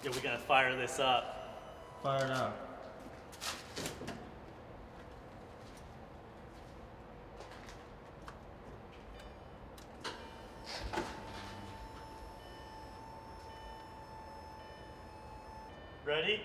Yeah, we're gonna fire this up. Fire it up. Ready?